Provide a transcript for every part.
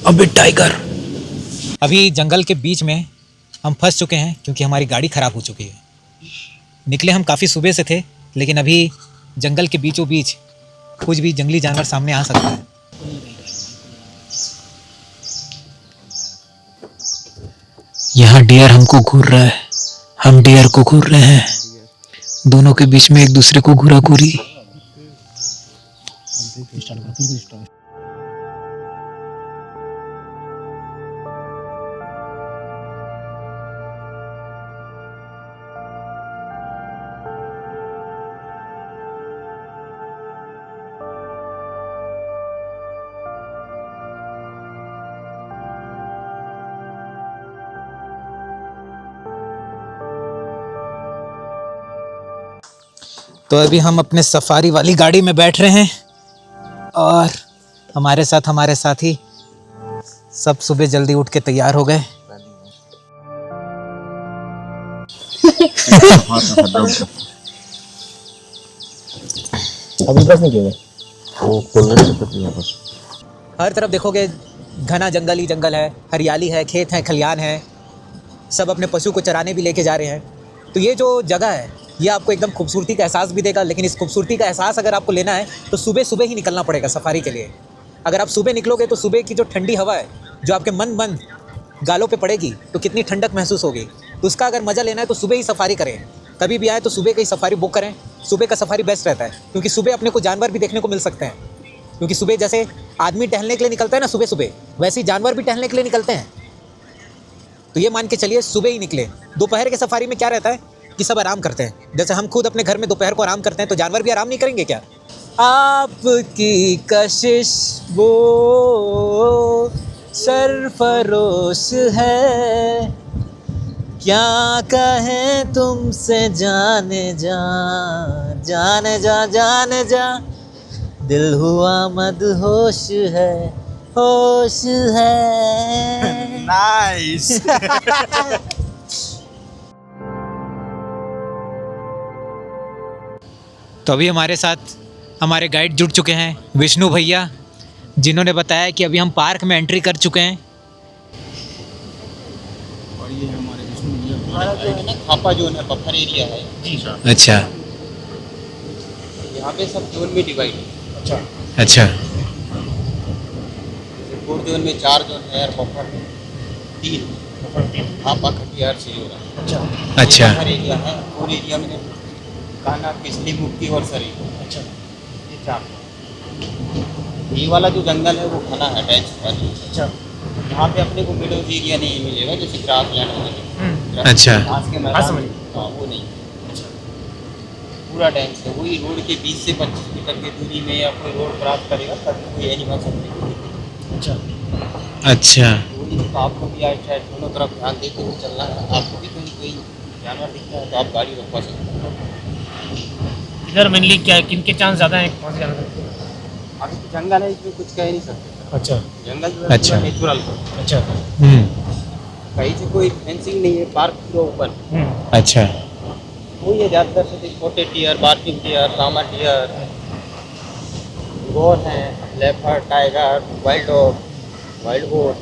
अबे टाइगर। अभी जंगल के बीच में हम फंस चुके हैं क्योंकि हमारी गाड़ी ख़राब हो चुकी है। निकले हम काफ़ी सुबह से थे, लेकिन अभी जंगल के बीचों बीच कुछ भी जंगली जानवर सामने आ सकता है। यहाँ डियर हमको घूर रहा है, हम डियर को घूर रहे हैं। दोनों के बीच में एक दूसरे को घूरा घूरी। तो अभी हम अपने सफारी वाली गाड़ी में बैठ रहे हैं और हमारे साथी सब सुबह जल्दी उठ के तैयार हो गए। अभी बस नहीं किया वो बस। हर तरफ देखोगे घना जंगल ही जंगल है, हरियाली है, खेत है, खलियान है, सब अपने पशु को चराने भी लेके जा रहे हैं। तो ये जो जगह है ये आपको एकदम खूबसूरती का एहसास भी देगा, लेकिन इस खूबसूरती का एहसास अगर आपको लेना है तो सुबह सुबह ही निकलना पड़ेगा सफारी के लिए। अगर आप सुबह निकलोगे तो सुबह की जो ठंडी हवा है जो आपके मन गालों पे पड़ेगी तो कितनी ठंडक महसूस होगी। तो उसका अगर मज़ा लेना है तो सुबह ही सफारी करें। कभी भी आए तो सुबह का ही सफारी बुक करें। सुबह का सफारी बेस्ट रहता है क्योंकि सुबह अपने को जानवर भी देखने को मिल सकते हैं। क्योंकि सुबह जैसे आदमी टहलने के लिए निकलता है ना सुबह सुबह, वैसे ही जानवर भी टहलने के लिए निकलते हैं। तो ये मान के चलिए सुबह ही निकले। दोपहर के सफारी में क्या रहता है कि सब आराम करते हैं। जैसे हम खुद अपने घर में दोपहर को आराम करते हैं तो जानवर भी आराम नहीं करेंगे क्या? आपकी कशिश वो सरफरोश है, क्या कहें तुमसे जाने जा, जाने जा, जाने जा, दिल हुआ मदहोश है, होश है। नाइस। तो अभी हमारे साथ हमारे गाइड जुड़ चुके हैं, विष्णु भैया, जिन्होंने बताया कि अभी हम पार्क में एंट्री कर चुके हैं। और ये हमारे विष्णु भैया, हमारा जो है ना खापा जोन है, बफर एरिया है जी सर। अच्छा यहाँ पे सब जोन में डिवाइड है। अच्छा अच्छा। फोर जोन में 4 जोन है और बफर में 3 खापा खटियार से हो रहा है। अच्छा अच्छा। बफर एरिया है और एरिया में काना, पिछली मुक्ति और शरीर। अच्छा ये 4। ये वाला जो जंगल है वो घना है, डेंस वाली। अच्छा यहाँ पे अपने को मिडोज एरिया नहीं मिलेगा जैसे ग्रास लैंड वगैरह। अच्छा घास के मैदान, हाँ वो नहीं। अच्छा पूरा डेंस है। वही रोड के 20 से 25 मीटर की दूरी में या कोई रोड क्रॉस करेगा तब कोई एनिमल सकते। अच्छा अच्छा। तो आपको भी आइट साइड दोनों तरफ ध्यान देते हुए चलना है। आपको भी कहीं कोई जानवर दिखता है तो आप गाड़ी रोकवा सकते हैं। इधर मेनली क्या किनके चांस ज़्यादा हैं, कौन से जानवर? अभी तो जंगल है, इसमें कुछ कह नहीं सकते। अच्छा जंगल जो है अच्छा नेचुरल। अच्छा कहीं से कोई फेंसिंग नहीं है, पार्क पूरा ओपन। अच्छा। वही है ज़्यादातर से छोटे डियर, बार्किंग डियर, सामा डियर, गोर हैं, leopard, tiger, wild dog, wild boar,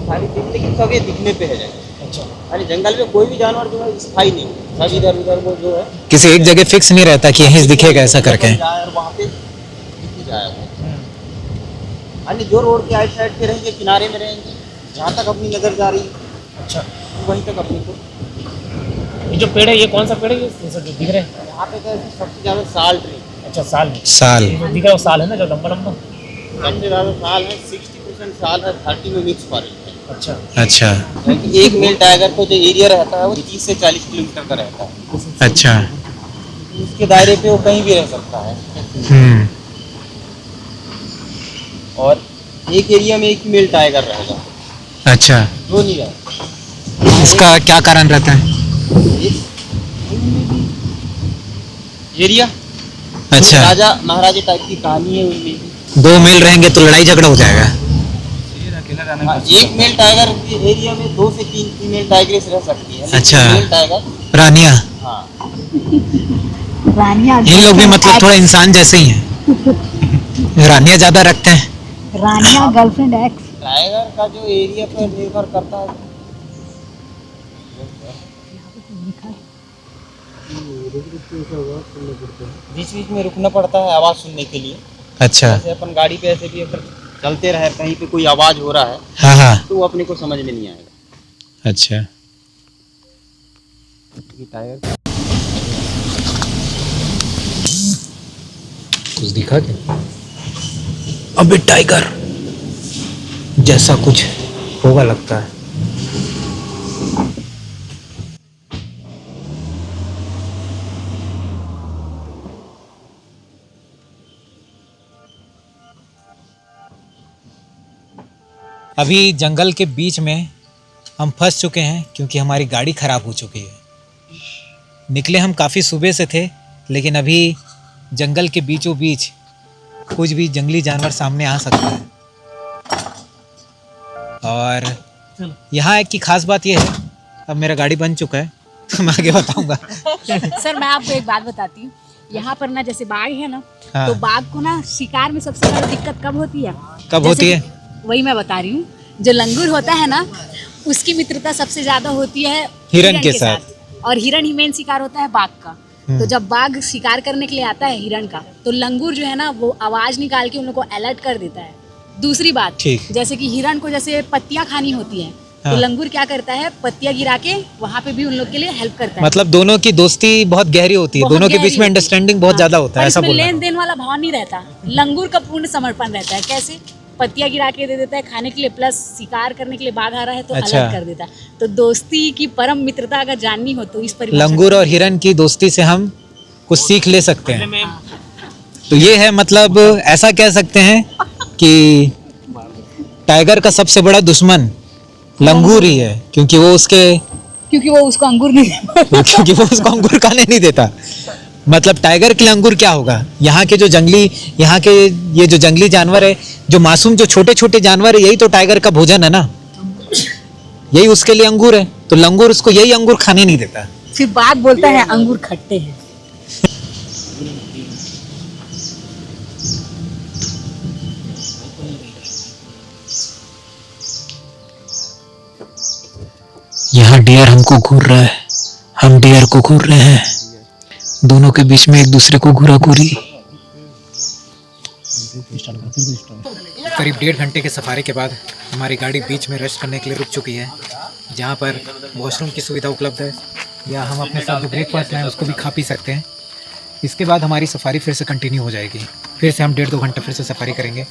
सारी चीज़, लेकिन सब ये दिखने पे है जगह। अच्छा अरे जंगल में कोई भी जानवर जो है स्थायी नहीं है, सब इधर उधर वो जो है किसी एक जगह फिक्स नहीं रहता कि यहीं दिखेगा ऐसा करके। और वहाँ पे दिख ही जाएगा। अन्य जो रोड के आइट साइड पे रहेंगे, किनारे में रहेंगे, जहाँ तक अपनी नज़र जा रही है अच्छा वहीं तक अपनी को। ये जो पेड़ है ये कौन सा पेड़ है, ये जो दिख रहे हैं यहाँ पे तो सबसे ज़्यादा साल ट्री। अच्छा साल है। साल ये जो दिख रहा है वो साल है ना, जो लंबा लंबा। सबसे ज़्यादा साल है, 60% साल है, 30 में मिक्स फॉरेस्ट है। अच्छा अच्छा एक मेल टाइगर को जो एरिया रहता है वो 30 से 40 किलोमीटर का रहता है। अच्छा। उसके दायरे पे वो कहीं भी रह सकता है। और एक एरिया में एक मेल टाइगर रहेगा। अच्छा दो नहीं रहेगा। इसका क्या कारण रहता है? एरिया अच्छा राजा महाराजा टाइप की कहानी है उनमें। 2 मेल रहेंगे तो लड़ाई झगड़ा हो जाएगा। एक मेल टाइगर के एरिया में 2 से 3 फीमेल टाइग्रेस रह सकती है। अच्छा मेल टाइगर रानिया। हाँ इन लोग भी मतलब थोड़ा इंसान जैसे ही हैं। रानिया ज्यादा रखते हैं। रानिया गर्लफ्रेंड एक्स। टाइगर का जो एरिया पर निर्भर करता है। बीच बीच में रुकना पड़ता है आवाज़ सुनने के लिए। अच्छा। जैसे अपन गाड़ी पे ऐसे भी अगर चलते रहे, कहीं पे कोई आवाज़ हो रहा है हाँ हाँ। तो वो अपने को समझ में नहीं आएगा। अच्छा। टाइगर कुछ दिखा क्या? अबे टाइगर जैसा कुछ होगा लगता है। अभी जंगल के बीच में हम फंस चुके हैं क्योंकि हमारी गाड़ी खराब हो चुकी है। निकले हम काफ़ी सुबह से थे, लेकिन अभी जंगल के बीचों बीच कुछ भी जंगली जानवर सामने आ सकता है। और यहाँ एक की खास बात यह है, अब मेरा गाड़ी बन चुका है तो मैं आगे बताऊंगा। सर मैं आपको एक बात बताती हूँ, यहाँ पर ना जैसे बाघ है ना, हाँ। तो बाघ को ना शिकार में सबसे ज्यादा दिक्कत कब होती है? कब जैसे होती है? कि- वही मैं बता रही हूँ, जो लंगूर होता है ना, उसकी मित्रता सबसे ज्यादा होती है हिरन के साथ। और हिरन ही मेन शिकार होता है बाघ का। तो जब बाघ शिकार करने के लिए आता है हिरन का, तो लंगूर जो है ना वो आवाज निकाल के उन लोग को अलर्ट कर देता है। दूसरी बात, ठीक। जैसे कि हिरन को जैसे पत्तियां खानी होती हैं, हाँ। तो लंगूर क्या करता है, पत्तियां गिरा के वहाँ पे भी उन लोग के लिए हेल्प करता है। मतलब दोनों की दोस्ती बहुत गहरी होती है, बहुत दोनों के गहरी बीच में होती है। अंडरस्टैंडिंग बहुत हाँ। ज्यादा होता है, और ऐसा इसमें बोलना। लेन देन वाला भाव नहीं रहता, लंगूर का पूर्ण समर्पण रहता है। कैसे? पत्तियां गिरा के दे देता है खाने के लिए, प्लस शिकार करने के लिए बाघ आ रहा है तो अच्छा। अलर्ट कर देता है। तो दोस्ती की परम मित्रता अगर जाननी हो तो इस परिभाषा लंगूर में- और हिरन की दोस्ती से हम कुछ सीख ले सकते हैं। में तो ये है, मतलब ऐसा कह सकते हैं कि टाइगर का सबसे बड़ा दुश्मन लंगूर ही है, क्योंकि वो उसको अंगूर खाने नहीं देता। मतलब टाइगर के लिए अंगूर क्या होगा? यहाँ के ये जो जंगली जानवर है, जो मासूम जो छोटे छोटे जानवर है, यही तो टाइगर का भोजन है ना, यही उसके लिए अंगूर है। तो लंगूर उसको यही अंगूर खाने नहीं देता। फिर बाघ बोलता है अंगूर खट्टे हैं। यहाँ डियर हमको घूर रहा है, हम डियर को घूर रहे हैं, दोनों के बीच में एक दूसरे को घूराघूरी। करीब 1.5 घंटे के सफारी के बाद हमारी गाड़ी बीच में रेस्ट करने के लिए रुक चुकी है, जहाँ पर वॉशरूम की सुविधा उपलब्ध है, या हम अपने साथ जो ब्रेकफास्ट लाएँ उसको भी खा पी सकते हैं। इसके बाद हमारी सफारी फिर से कंटिन्यू हो जाएगी, फिर से हम 1.5-2 घंटे फिर से सफारी करेंगे।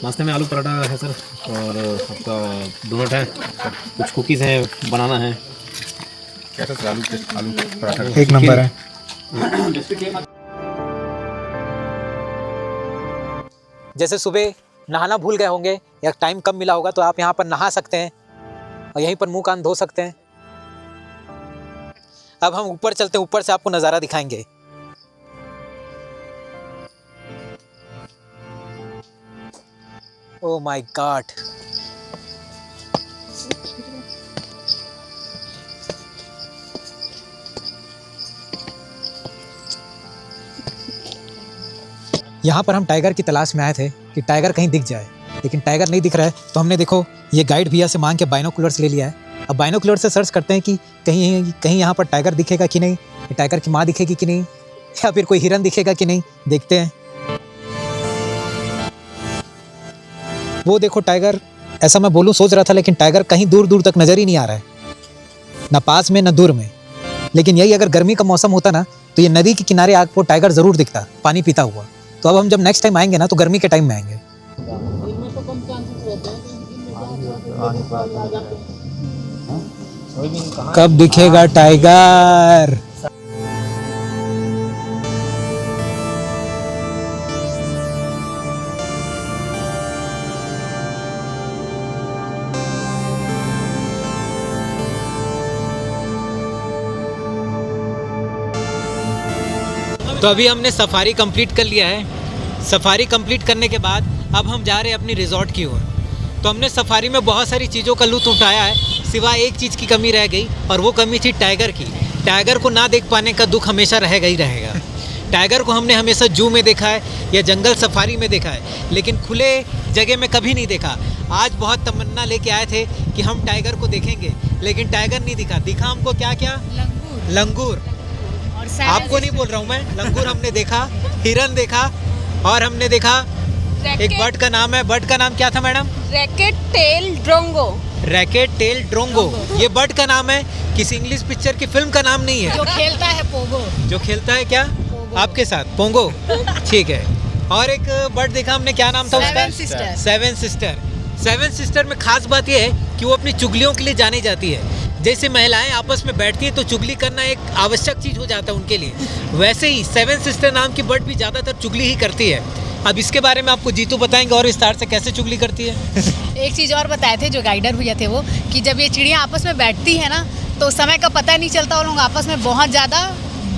नाश्ते में आलू पराठा है सर, और आपका डोनट है, कुछ कुकीज़ हैं, बनाना है। क्या सर? आलू पराठा एक नंबर है। जैसे सुबह नहाना भूल गए होंगे या टाइम कम मिला होगा, तो आप यहाँ पर नहा सकते हैं और यहीं पर मुंह कान धो सकते हैं। अब हम ऊपर चलते हैं, ऊपर से आपको नज़ारा दिखाएंगे। ओह माय गॉड, यहाँ पर हम टाइगर की तलाश में आए थे कि टाइगर कहीं दिख जाए, लेकिन टाइगर नहीं दिख रहा है। तो हमने देखो ये गाइड भैया से मांग के बाइनोकुलर्स ले लिया है। अब बाइनोकुलर से सर्च करते हैं कि कहीं यहाँ पर टाइगर दिखेगा कि नहीं, टाइगर की माँ दिखेगी कि नहीं, या फिर कोई हिरन दिखेगा कि नहीं, देखते हैं। वो देखो टाइगर, ऐसा मैं बोलूँ सोच रहा था, लेकिन टाइगर कहीं दूर दूर तक नज़र ही नहीं आ रहा है, ना पास में ना दूर में। लेकिन यही अगर गर्मी का मौसम होता ना, तो ये नदी के किनारे आपको टाइगर ज़रूर दिखता पानी पीता हुआ। तो अब हम जब नेक्स्ट टाइम आएंगे ना, तो गर्मी के टाइम में आएंगे। कब दिखेगा टाइगर? तो अभी हमने सफारी कंप्लीट कर लिया है। सफारी कंप्लीट करने के बाद अब हम जा रहे हैं अपनी रिजॉर्ट की ओर। तो हमने सफारी में बहुत सारी चीज़ों का लुत्फ़ उठाया है, सिवाय एक चीज़ की कमी रह गई, और वो कमी थी टाइगर की। टाइगर को ना देख पाने का दुख हमेशा रहेगा ही रहेगा। टाइगर को हमने हमेशा जू में देखा है या जंगल सफारी में देखा है, लेकिन खुले जगह में कभी नहीं देखा। आज बहुत तमन्ना लेके आए थे कि हम टाइगर को देखेंगे, लेकिन टाइगर नहीं दिखा। दिखा हमको क्या क्या? लंगूर लंगूर। और आपको नहीं बोल रहा हूँ मैं, लंगूर हमने देखा, हिरन देखा, और हमने देखा एक बर्ड का नाम है, बर्ड का नाम क्या था madam? Racket tail drongo. Racket tail drongo, ये बर्ड का नाम है, किसी इंग्लिश पिक्चर की फिल्म का नाम नहीं है। जो खेलता है पोगो। जो खेलता है क्या? आपके साथ पोंगो। ठीक है। और एक बर्ड देखा हमने, क्या नाम था उसका? Seven sister. Seven sister. Seven sister में खास बात यह है कि वो अपनी चुगलियों के लिए जानी जाती है। जैसे महिलाएं आपस में बैठती हैं तो चुगली करना एक आवश्यक चीज़ हो जाता है उनके लिए, वैसे ही सेवन सिस्टर नाम की बर्ड भी ज़्यादातर चुगली ही करती है। अब इसके बारे में आपको जीतू बताएंगे और विस्तार से कैसे चुगली करती है। एक चीज़ और बताए थे जो गाइडर भैया थे वो, कि जब ये चिड़िया आपस में बैठती है ना तो समय का पता नहीं चलता, और लोग आपस में बहुत ज़्यादा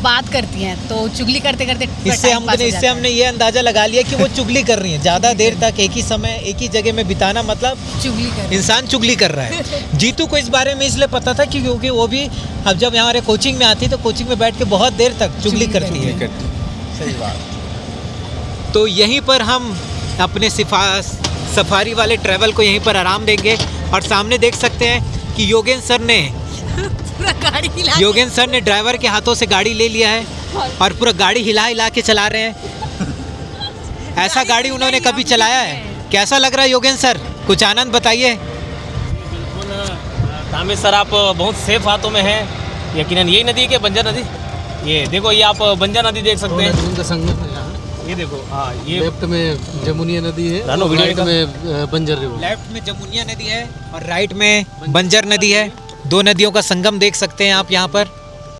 बात करती हैं, तो चुगली करते करते इससे हमने ये अंदाजा लगा लिया कि वो चुगली कर रही हैं। ज़्यादा देर तक एक ही समय एक ही जगह में बिताना मतलब चुगली कर इंसान चुगली कर रहा है। जीतू को इस बारे में इसलिए पता था क्योंकि वो भी अब जब हमारे कोचिंग में आती तो कोचिंग में बैठ के बहुत देर तक चुगली करती है। सही बात। तो यहीं पर हम अपने सफारी वाले ट्रैवल को यहीं पर आराम देंगे, और सामने देख सकते हैं कि योगेंद्र सर ने ड्राइवर के हाथों से गाड़ी ले लिया है और पूरा गाड़ी हिला हिला के चला रहे हैं। ऐसा गाड़ी उन्होंने कभी चलाया है? कैसा लग रहा है योगेंद्र सर, कुछ आनंद बताइए। तामिर सर, आप बहुत सेफ हाथों में हैं। यकीनन यही नदी के बंजर नदी, ये देखो, ये आप बंजर नदी देख सकते हैं। उनका संगम है यहाँ। ये देखो, हाँ, ये लेफ्ट में जमुनिया नदी है, रानो और राइट वीडियो में बंजर रिवर। लेफ्ट में जमुनिया नदी है और राइट में बंजर नदी है। दो नदियों का संगम देख सकते हैं आप यहाँ पर।